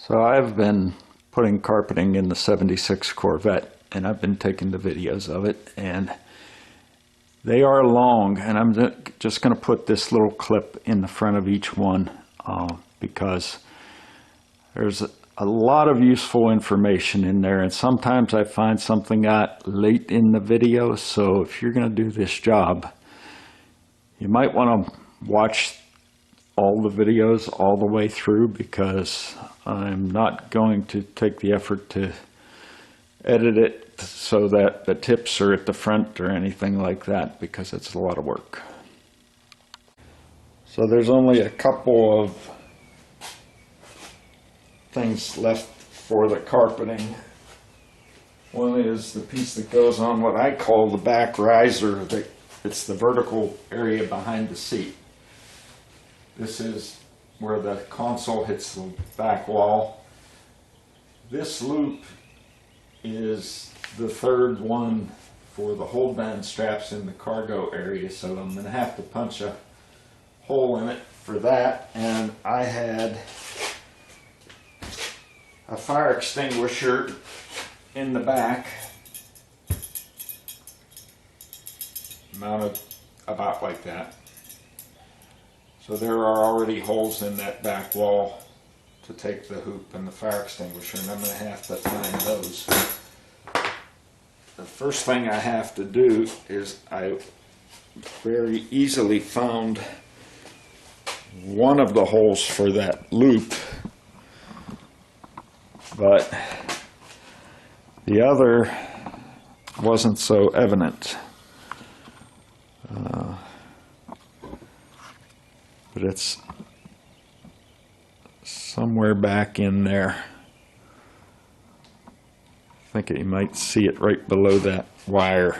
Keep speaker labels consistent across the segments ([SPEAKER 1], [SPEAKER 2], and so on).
[SPEAKER 1] So I've been putting carpeting in the 76 Corvette, and I've been taking the videos of it, and they are long, and I'm just going to put this little clip in the front of each one because there's a lot of useful information in there, and sometimes I find something out late in the video. So if you're going to do this job, you might want to watch all the videos all the way through, because I'm not going to take the effort to edit it so that the tips are at the front or anything like that, because it's a lot of work. So there's only a couple of things left for the carpeting. One is the piece that goes on what I call the back riser. It's the vertical area behind the seat. This is where the console hits the back wall. This loop is the third one for the hold down straps in the cargo area, so I'm going to have to punch a hole in it for that. And I had a fire extinguisher in the back, mounted about like that. So there are already holes in that back wall to take the hoop and the fire extinguisher, and I'm going to have to find those. The first thing I have to do is I very easily found one of the holes for that loop, but the other wasn't so evident. But it's somewhere back in there. I think you might see it right below that wire.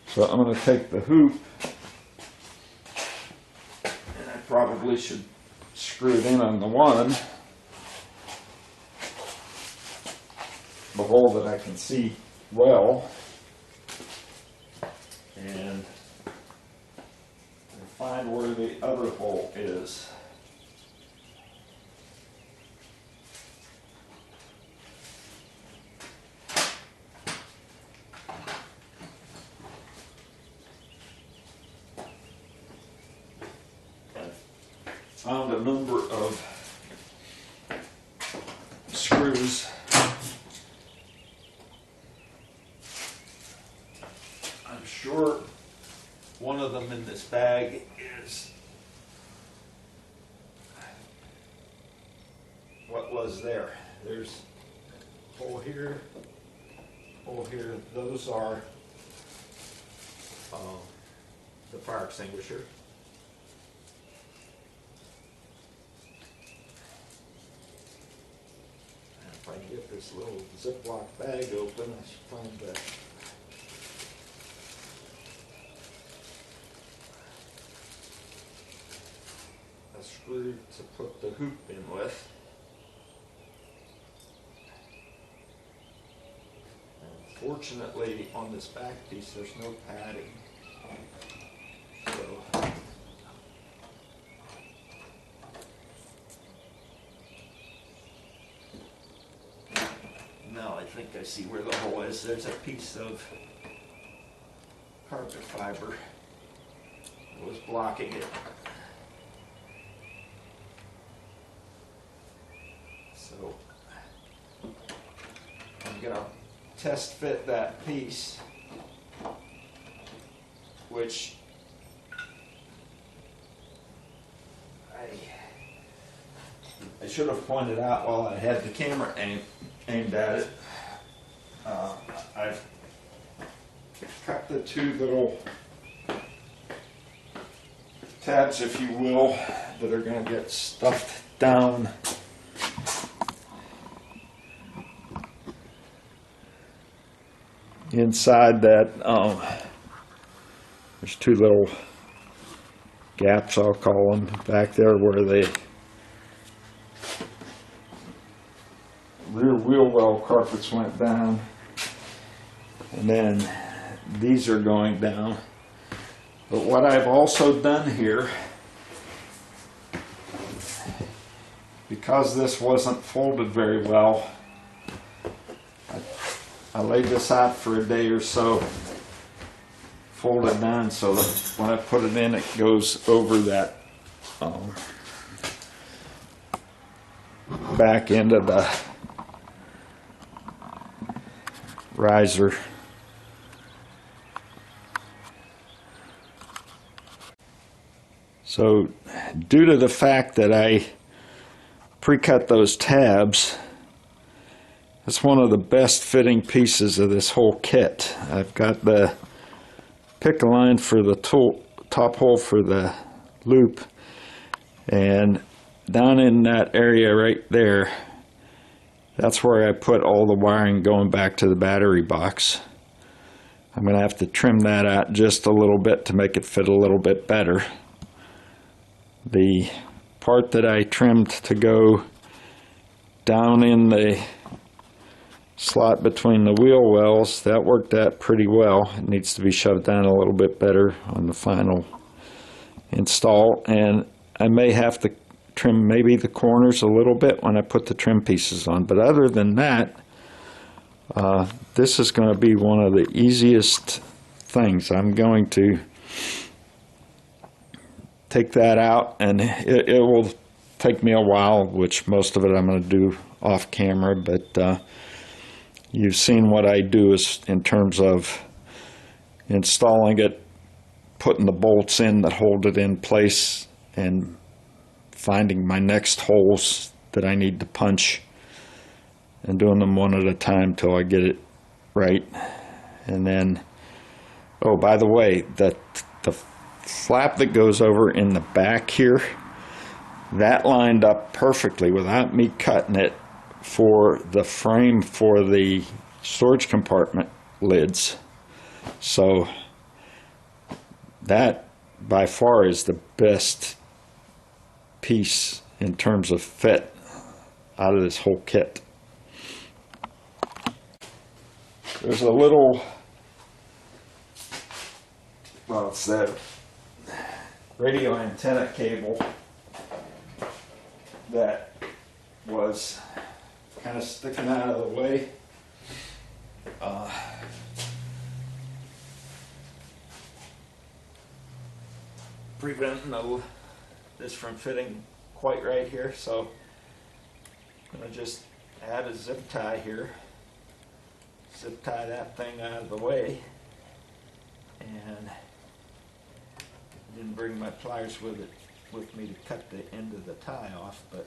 [SPEAKER 1] So I'm going to take the hoop, and I probably should screw it in on the one, the hole that I can see well, and find where the other hole is. I found a number of screws. I'm sure one of them in this bag is what was there. There's a hole here, hole here. Those are the fire extinguisher. And if I can get this little Ziploc bag open, I should find that. Screw to put the hoop in with. And fortunately, on this back piece, there's no padding. So now I think I see where the hole is. There's a piece of carpet fiber that was blocking it. So I'm going to test fit that piece, which I should have pointed out while I had the camera aimed at it. I've cut the two little tabs, if you will, that are going to get stuffed down inside that. There's two little gaps, I'll call them, back there where the rear wheel well carpets went down, and then these are going down. But what I've also done here, because because this wasn't folded very well, I laid this out for a day or so, folded down so that when I put it in, it goes over that back end of the riser. So due to the fact that I pre-cut those tabs, it's one of the best fitting pieces of this whole kit. I've got the pick line for the top hole for the loop, and down in that area right there, that's where I put all the wiring going back to the battery box. I'm going to have to trim that out just a little bit to make it fit a little bit better. The part that I trimmed to go down in the slot between the wheel wells, that worked out pretty well. It needs to be shoved down a little bit better on the final install, and I may have to trim maybe the corners a little bit when I put the trim pieces on. But other than that, this is going to be one of the easiest things. I'm going to take that out, and it will take me a while, which most of it I'm going to do off camera, but you've seen what I do is in terms of installing it, putting the bolts in that hold it in place, and finding my next holes that I need to punch and doing them one at a time till I get it right. And then, oh, by the way, the flap that goes over in the back here, that lined up perfectly without me cutting it for the frame for the storage compartment lids. So that by far is the best piece in terms of fit out of this whole kit. There's a little, well, it's that radio antenna cable that was kind of sticking out of the way. Preventing this from fitting quite right here, so I'm going to just add a zip tie here, zip tie that thing out of the way, and I didn't bring my pliers with me to cut the end of the tie off, but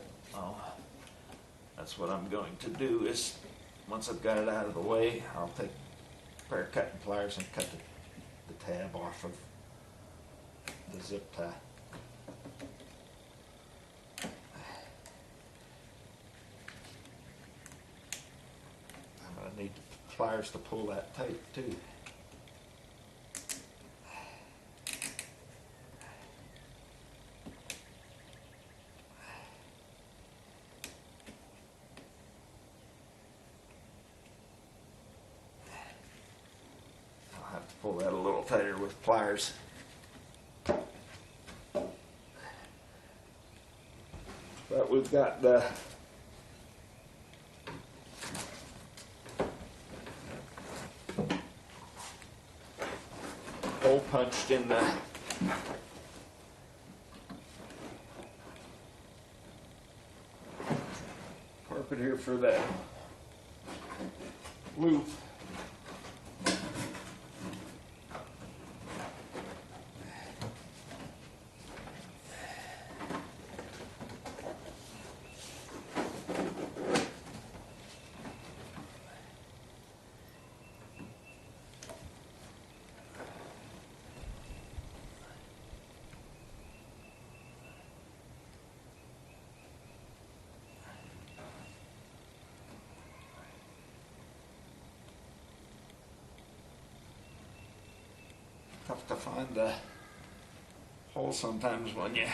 [SPEAKER 1] that's what I'm going to do. Is once I've got it out of the way, I'll take a pair of cutting pliers and cut the tab off of the zip tie. I'm going to need pliers to pull that tight too. I'll have to pull that a little tighter with pliers. But we've got the hole punched in the carpet here for that loop. Tough to find the hole sometimes when you're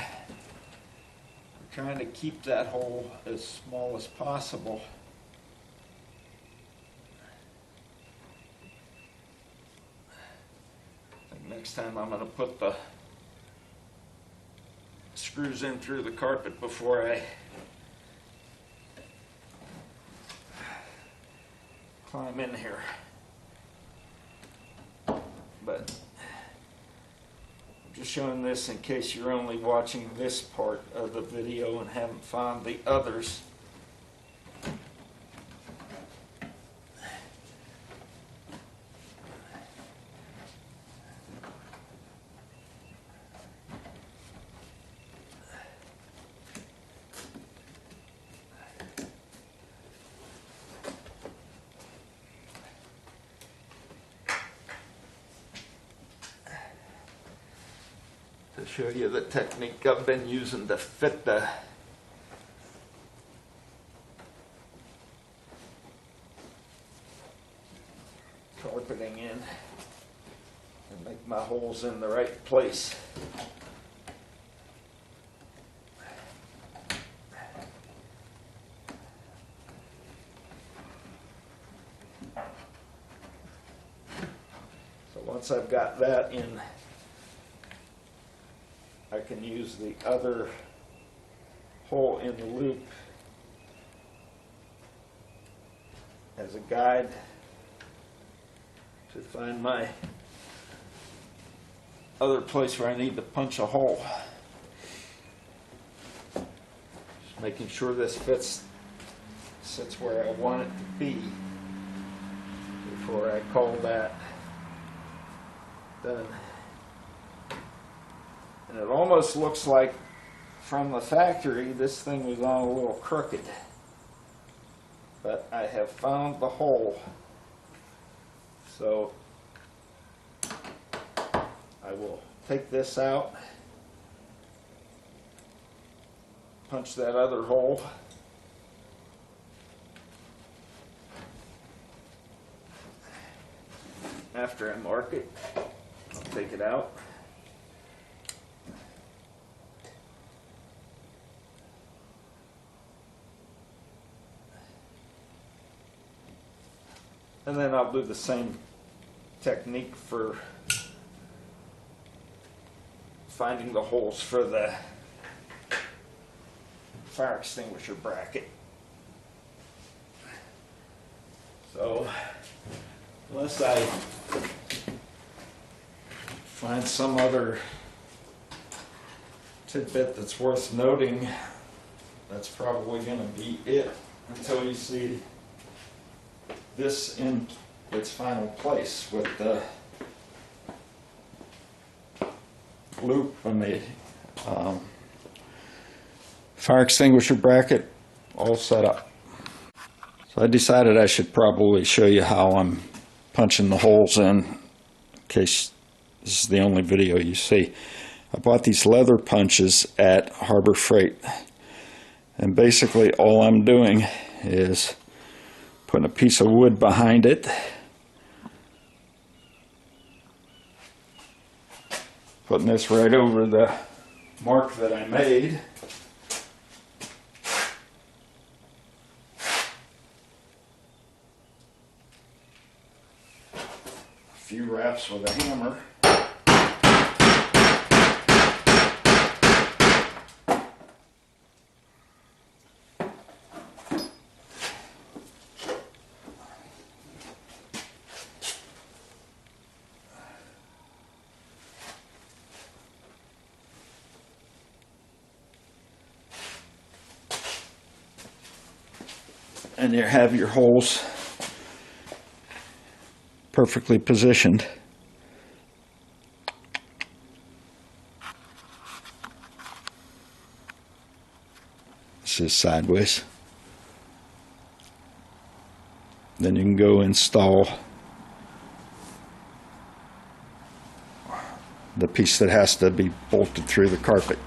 [SPEAKER 1] trying to keep that hole as small as possible. I think next time I'm going to put the screws in through the carpet before I climb in here. But I'm just showing this in case you're only watching this part of the video and haven't found the others. To show you the technique I've been using to fit the carpeting in and make my holes in the right place. So once I've got that in, I can use the other hole in the loop as a guide to find my other place where I need to punch a hole. Just making sure this sits where I want it to be before I call that done. And it almost looks like from the factory this thing was on a little crooked. But I have found the hole. So I will take this out, punch that other hole, after I mark it, I'll take it out. And then I'll do the same technique for finding the holes for the fire extinguisher bracket. So unless I find some other tidbit that's worth noting, that's probably going to be it until you see this in its final place with the loop and the fire extinguisher bracket all set up. So I decided I should probably show you how I'm punching the holes in case this is the only video you see. I bought these leather punches at Harbor Freight, and basically all I'm doing is putting a piece of wood behind it, putting this right over the mark that I made, a few raps with a hammer, and you have your holes perfectly positioned. This is sideways. Then you can go install the piece that has to be bolted through the carpet.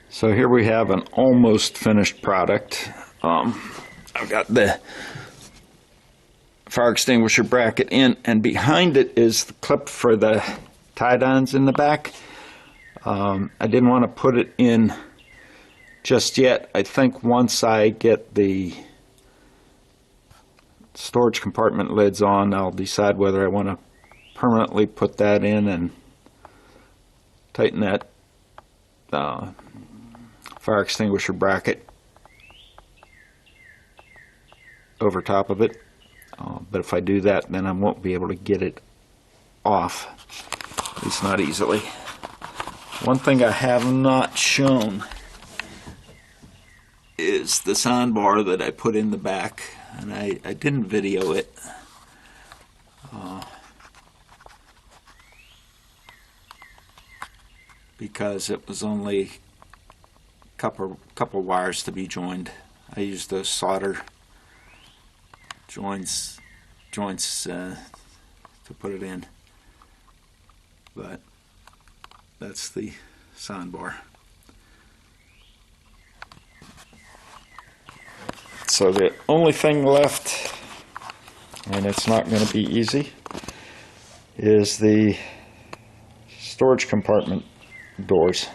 [SPEAKER 1] So here we have an almost finished product. I've got the fire extinguisher bracket in, and behind it is the clip for the tie-downs in the back. I didn't want to put it in just yet. I think once I get the storage compartment lids on, I'll decide whether I want to permanently put that in and tighten that fire extinguisher bracket over top of it. But if I do that, then I won't be able to get it off, at least not easily. One thing I have not shown is the soundbar that I put in the back, and I didn't video it. Because it was only a couple wires to be joined. I used those solder joints to put it in. But that's the soundbar. So the only thing left, and it's not going to be easy, is the storage compartment doors.